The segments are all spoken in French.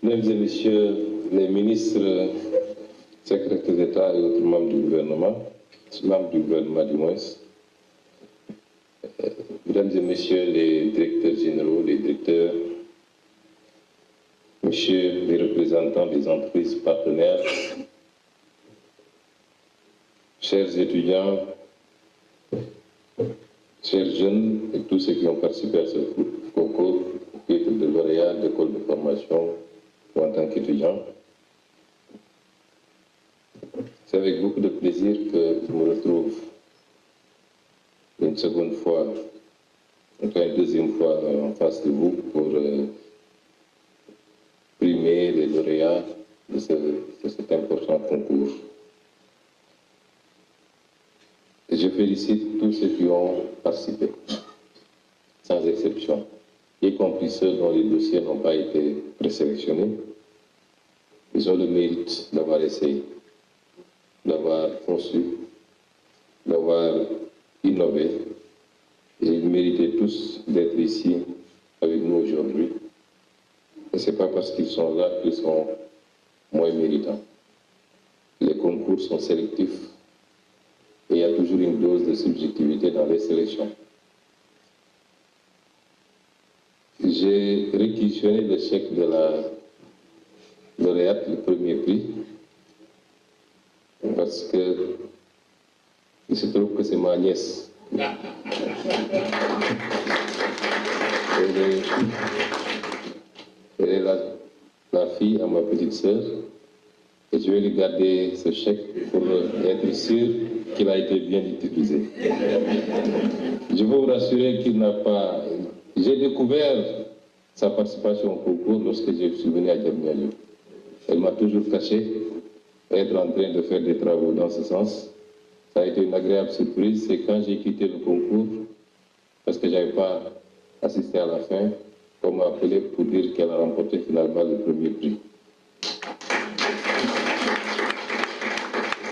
Mesdames et Messieurs les ministres, secrétaires d'État et autres membres du gouvernement du moins, Mesdames et Messieurs les directeurs généraux, les directeurs, Messieurs les représentants des entreprises partenaires, chers étudiants, chers jeunes et tous ceux qui ont participé à ce concours au titre de lauréat d'école de formation ou en tant qu'étudiant, c'est avec beaucoup de plaisir que je me retrouve une seconde fois, enfin une deuxième fois en face de vous pour primer les lauréats de cet important concours. Et je félicite tous ceux qui ont participé, sans exception, y compris ceux dont les dossiers n'ont pas été présélectionnés. Ils ont le mérite d'avoir essayé, d'avoir conçu, d'avoir innové. Et ils méritaient tous d'être ici avec nous aujourd'hui. Et ce n'est pas parce qu'ils sont là qu'ils sont moins méritants. Les concours sont sélectifs et il y a toujours une dose de subjectivité dans les sélections. J'ai réquisitionné le chèque de la lauréate, le premier prix, parce que il se trouve que c'est ma nièce. Elle est la fille à ma petite sœur, et je vais lui garder ce chèque pour être sûr qu'il a été bien utilisé. Je veux vous rassurer qu'il n'a pas... J'ai découvert sa participation au concours lorsque je suis venu à Diamniadio. Elle m'a toujours caché être en train de faire des travaux dans ce sens. Ça a été une agréable surprise. C'est quand j'ai quitté le concours, parce que je n'avais pas assisté à la fin, qu'on m'a appelé pour dire qu'elle a remporté finalement le premier prix.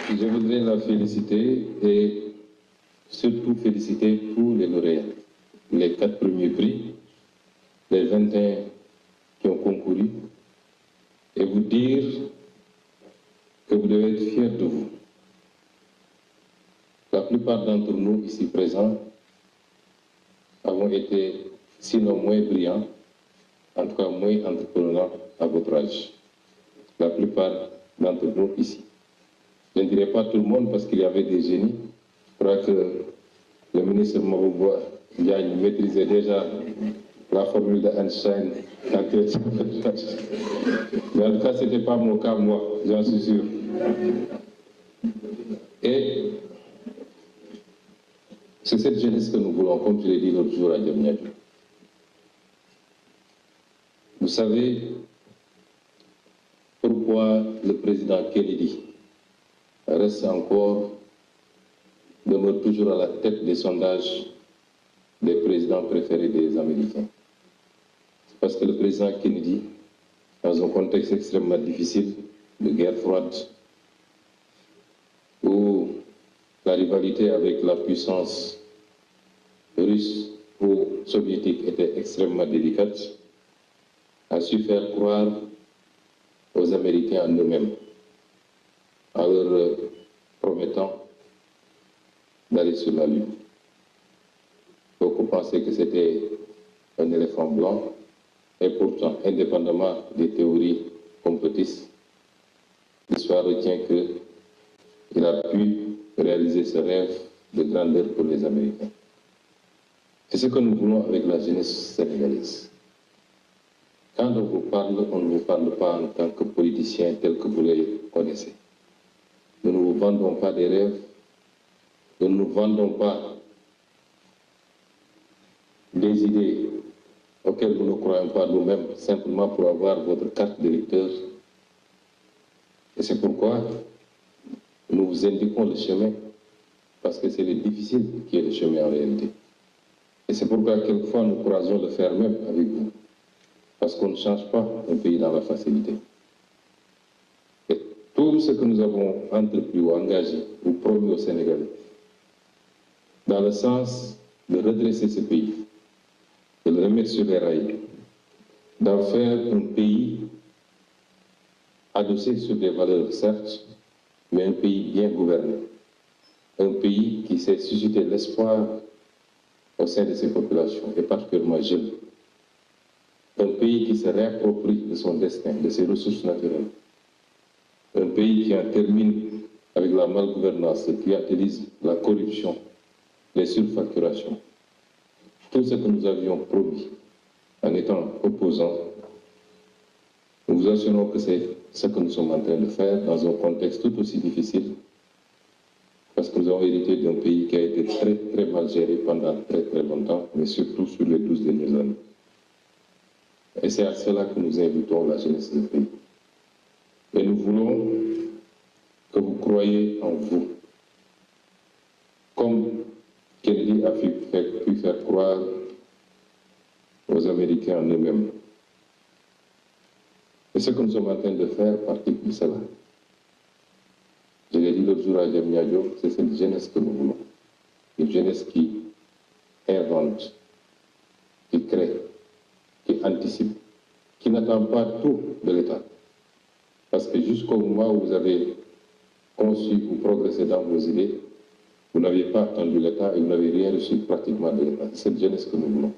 Je voudrais la féliciter et surtout féliciter tous les lauréats, les 4 premiers prix, les 21 qui ont concouru, et vous dire que vous devez être fiers de vous. La plupart d'entre nous ici présents avons été, sinon moins brillants, en tout cas moins entreprenants à votre âge. La plupart d'entre nous ici. Je ne dirais pas tout le monde parce qu'il y avait des génies. Je crois que le ministre Mabouba Diagne maîtrisait déjà la formule d'Einstein. Mais en tout cas, ce n'était pas mon cas, moi, j'en suis sûr. Et c'est cette jeunesse que nous voulons, comme je l'ai dit l'autre jour à Diamniadio. Vous savez pourquoi le président Kennedy demeure toujours à la tête des sondages des présidents préférés des Américains. C'est parce que le président Kennedy, dans un contexte extrêmement difficile de guerre froide, où la rivalité avec la puissance russe ou soviétique était extrêmement délicate, a su faire croire aux Américains en eux-mêmes, en leur promettant d'aller sur la Lune. Beaucoup pensaient que c'était un éléphant blanc, et pourtant, indépendamment des théories complotistes, l'histoire retient qu'il a pu réaliser ce rêve de grandeur pour les Américains. C'est ce que nous voulons avec la jeunesse sénégalaise. Quand on vous parle, on ne vous parle pas en tant que politicien tel que vous les connaissez. Nous ne vous vendons pas des rêves, nous ne nous vendons pas des idées auxquelles nous ne croyons pas nous-mêmes, simplement pour avoir votre carte d'électeur. Et c'est pourquoi nous vous indiquons le chemin, parce que c'est le difficile qui est le chemin en réalité. Et c'est pourquoi quelquefois nous croisons le faire même avec vous, parce qu'on ne change pas un pays dans la facilité. Et tout ce que nous avons entrepris ou engagé ou promis au Sénégal, dans le sens de redresser ce pays, de le remettre sur les rails, d'en faire un pays adossé sur des valeurs, certes, mais un pays bien gouverné. Un pays qui sait susciter l'espoir au sein de ses populations, et particulièrement jeunes. Un pays qui se réapproprie de son destin, de ses ressources naturelles. Un pays qui en termine avec la malgouvernance, le clientélisme, la corruption, les surfacturations. Tout ce que nous avions promis en étant opposants, nous vous assurons que c'est ce que nous sommes en train de faire dans un contexte tout aussi difficile, parce que nous avons hérité d'un pays qui a été très très mal géré pendant très très longtemps, mais surtout sur les 12 dernières années. Et c'est à cela que nous invitons la jeunesse du pays. Et nous voulons que vous croyiez en vous, comme Kennedy a pu faire croire aux Américains en eux-mêmes. Et ce que nous sommes en train de faire participe de cela. Je l'ai dit l'autre jour à Diamniadio, c'est cette jeunesse que nous voulons. Une jeunesse qui invente, qui crée, qui anticipe, qui n'attend pas tout de l'État. Parce que jusqu'au moment où vous avez conçu ou progressé dans vos idées, vous n'aviez pas attendu l'État et vous n'avez rien reçu pratiquement de l'État. C'est cette jeunesse que nous voulons.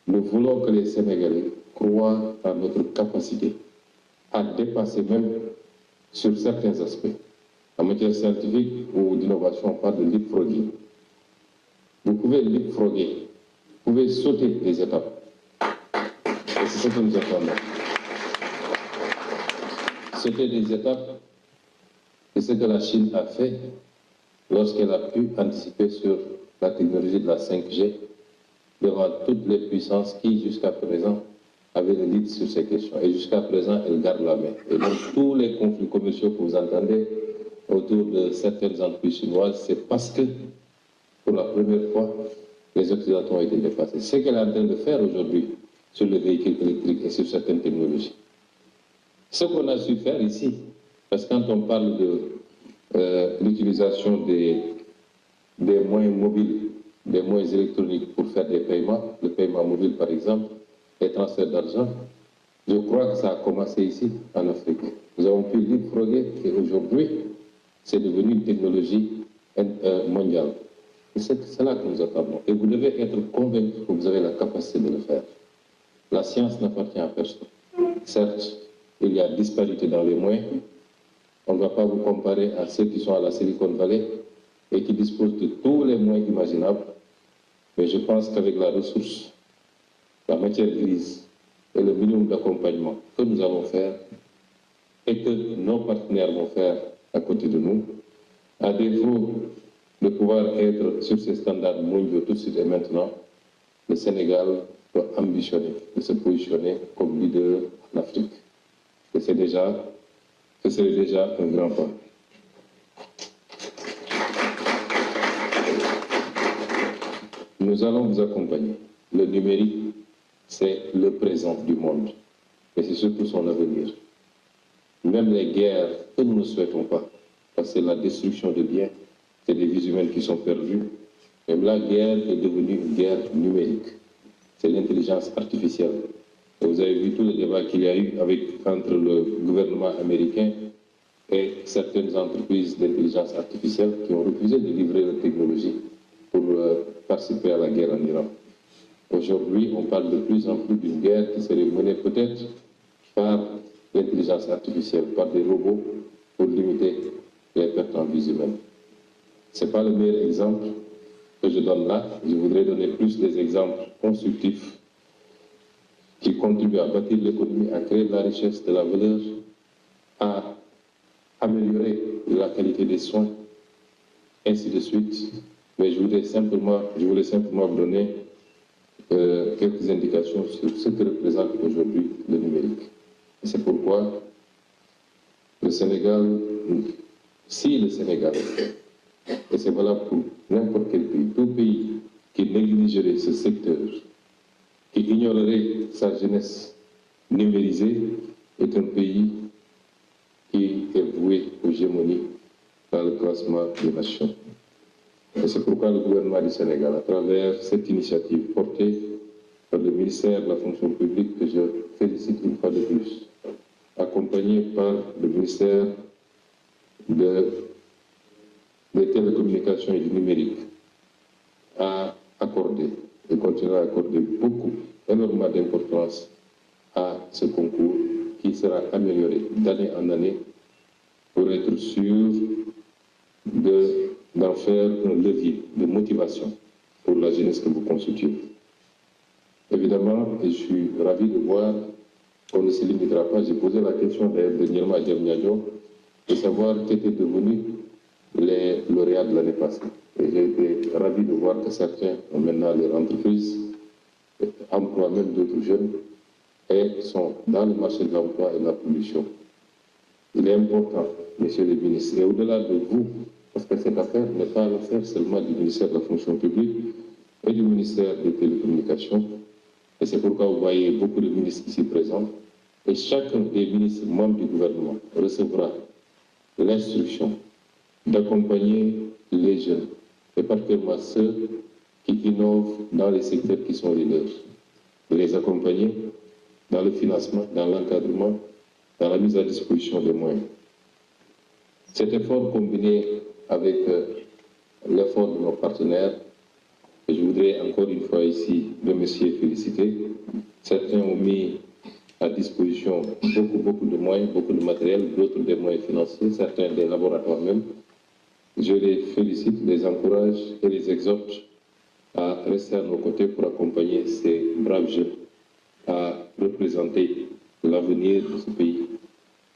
Nous voulons que les Sénégalais croient en notre capacité à dépasser même sur certains aspects. En matière scientifique ou d'innovation, on parle de leapfrogging. Vous pouvez leapfrogger, vous pouvez sauter des étapes. Et c'est ce que nous attendons. Sauter des étapes, c'est ce que la Chine a fait lorsqu'elle a pu anticiper sur la technologie de la 5G devant toutes les puissances qui, jusqu'à présent, avaient le lead sur ces questions. Et jusqu'à présent, elle garde la main. Et donc, tous les conflits commerciaux que vous entendez autour de certaines entreprises chinoises, c'est parce que, pour la première fois, les Occidentaux ont été dépassés. Ce qu'elle est en train de faire aujourd'hui sur les véhicules électriques et sur certaines technologies. Ce qu'on a su faire ici, parce que quand on parle de l'utilisation des moyens mobiles, des moyens électroniques pour faire des paiements, le paiement mobile par exemple, les transferts d'argent, je crois que ça a commencé ici, en Afrique. Nous avons pu leapfrogger et aujourd'hui, c'est devenu une technologie mondiale. Et c'est cela que nous attendons. Et vous devez être convaincus que vous avez la capacité de le faire. La science n'appartient à personne. Certes, il y a disparité dans les moyens. On ne va pas vous comparer à ceux qui sont à la Silicon Valley et qui disposent de tous les moyens imaginables. Mais je pense qu'avec la ressource, la matière grise et le minimum d'accompagnement que nous allons faire et que nos partenaires vont faire à côté de nous, à défaut de pouvoir être sur ces standards mondiaux tout de suite et maintenant, le Sénégal doit ambitionner de se positionner comme leader en Afrique. Et ce serait déjà un grand pas. Nous allons vous accompagner. Le numérique, c'est le présent du monde, mais c'est surtout son avenir. Même les guerres que nous ne souhaitons pas, parce que c'est la destruction de biens, c'est des vies humaines qui sont perdues. Même la guerre est devenue une guerre numérique. C'est l'intelligence artificielle. Et vous avez vu tout le débat qu'il y a eu entre le gouvernement américain et certaines entreprises d'intelligence artificielle qui ont refusé de livrer leur technologie pour participer à la guerre en Iran. Aujourd'hui, on parle de plus en plus d'une guerre qui serait menée peut-être par l'intelligence artificielle, par des robots, pour limiter les pertes en vies humaines. Ce n'est pas le meilleur exemple que je donne là. Je voudrais donner plus des exemples constructifs qui contribuent à bâtir l'économie, à créer de la richesse, de la valeur, à améliorer la qualité des soins, ainsi de suite. Mais je voulais simplement vous donner quelques indications sur ce que représente aujourd'hui le numérique. Et c'est pourquoi le Sénégal, si le Sénégal, et c'est valable pour n'importe quel pays, tout pays qui négligerait ce secteur, qui ignorerait sa jeunesse numérisée, est un pays qui est voué aux gémonies dans le classement des nations. Et c'est pourquoi le gouvernement du Sénégal, à travers cette initiative portée par le ministère de la fonction publique, que je félicite une fois de plus, a compris accompagné par le ministère des télécommunications et du numérique, a accordé et continuera à accorder énormément d'importance à ce concours qui sera amélioré d'année en année pour être sûr d'en faire un levier de motivation pour la jeunesse que vous constituez. Évidemment, et je suis ravi de voir qu'on ne se limitera pas. J'ai posé la question dernièrement à Diamniadio de savoir qu'étaient devenus les lauréats de l'année passée. Et j'ai été ravi de voir que certains ont maintenant leur entreprise, emploient même d'autres jeunes et sont dans le marché de l'emploi et de la production. Il est important, messieurs les ministres, et au-delà de vous, parce que cette affaire n'est pas l'affaire seulement du ministère de la fonction publique et du ministère des télécommunications. Et c'est pourquoi vous voyez beaucoup de ministres ici présents. Et chacun des ministres membres du gouvernement recevra l'instruction d'accompagner les jeunes, et particulièrement ceux qui innovent dans les secteurs qui sont les leurs, de les accompagner dans le financement, dans l'encadrement, dans la mise à disposition des moyens. Cet effort combiné avec l'effort de nos partenaires, je voudrais encore une fois ici remercier et féliciter. Certains ont mis à disposition beaucoup de moyens, beaucoup de matériel, d'autres des moyens financiers, certains des laboratoires même. Je les félicite, les encourage et les exhorte à rester à nos côtés pour accompagner ces braves jeunes à représenter l'avenir de ce pays,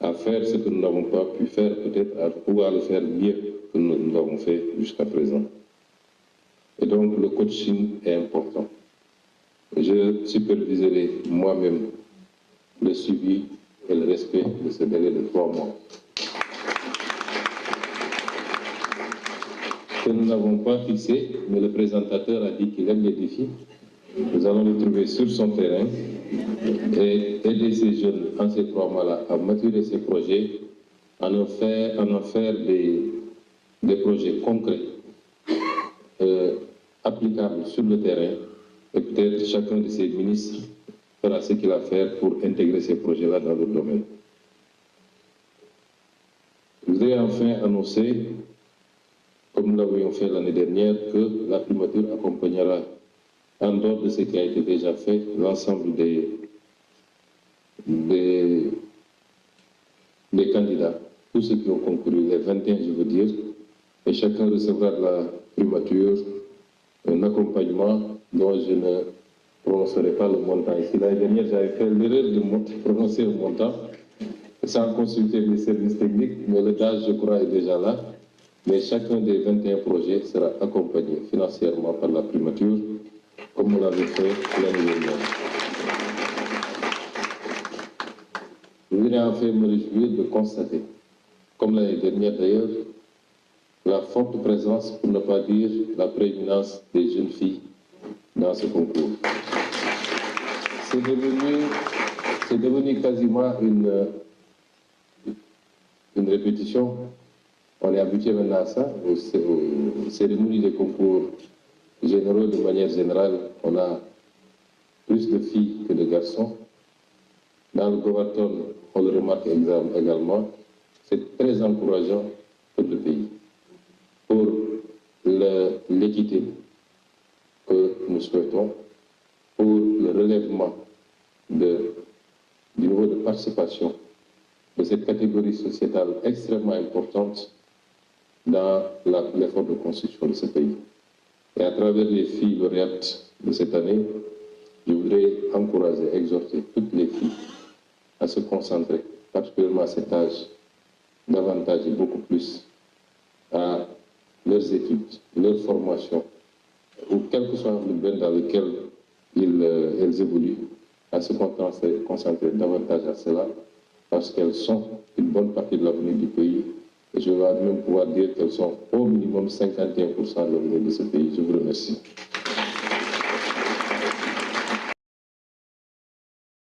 à faire ce que nous n'avons pas pu faire peut-être, ou à le faire mieux que nous l'avons fait jusqu'à présent. Et donc le coaching est important. Je superviserai moi-même le suivi et le respect de ce délai de 3 mois. Que nous n'avons pas fixé, mais le présentateur a dit qu'il aime les défis. Nous allons le trouver sur son terrain et aider ces jeunes en ces 3 mois-là à maturer ces projets, à en faire des projets concrets, applicables sur le terrain, et peut-être chacun de ces ministres fera ce qu'il a à faire pour intégrer ces projets-là dans leur domaine. Je voudrais enfin annoncer, comme nous l'avions fait l'année dernière, que la primature accompagnera, en dehors de ce qui a été déjà fait, l'ensemble des candidats, tous ceux qui ont concouru, les 21 je veux dire, et chacun recevra de la primature un accompagnement dont je ne prononcerai pas le montant. Ici, l'année dernière, j'avais fait l'erreur de prononcer le montant sans consulter les services techniques, mais le DAGE, je crois, est déjà là. Mais chacun des 21 projets sera accompagné financièrement par la primature, comme on l'avait fait l'année dernière. Je voudrais en fait me réjouir de constater, comme l'année dernière d'ailleurs, la forte présence, pour ne pas dire la prééminence des jeunes filles dans ce concours. C'est devenu quasiment une répétition. On est habitué maintenant à ça, aux cérémonies des concours généraux de manière générale, on a plus de filles que de garçons. Dans le Goverton, on le remarque également, c'est très encourageant pour le pays, pour l'équité que nous souhaitons, pour le relèvement du niveau de participation de cette catégorie sociétale extrêmement importante dans l'effort de construction de ce pays. Et à travers les filles lauréates de cette année, je voudrais encourager, exhorter toutes les filles à se concentrer, particulièrement à cet âge, davantage et beaucoup plus à leurs études, leur formation, ou quel que soit le domaine dans lequel elles évoluent, à se concentrer davantage à cela, parce qu'elles sont une bonne partie de l'avenir du pays. Et je vais même pouvoir dire qu'elles sont au minimum 51% de l'avenir de ce pays. Je vous remercie.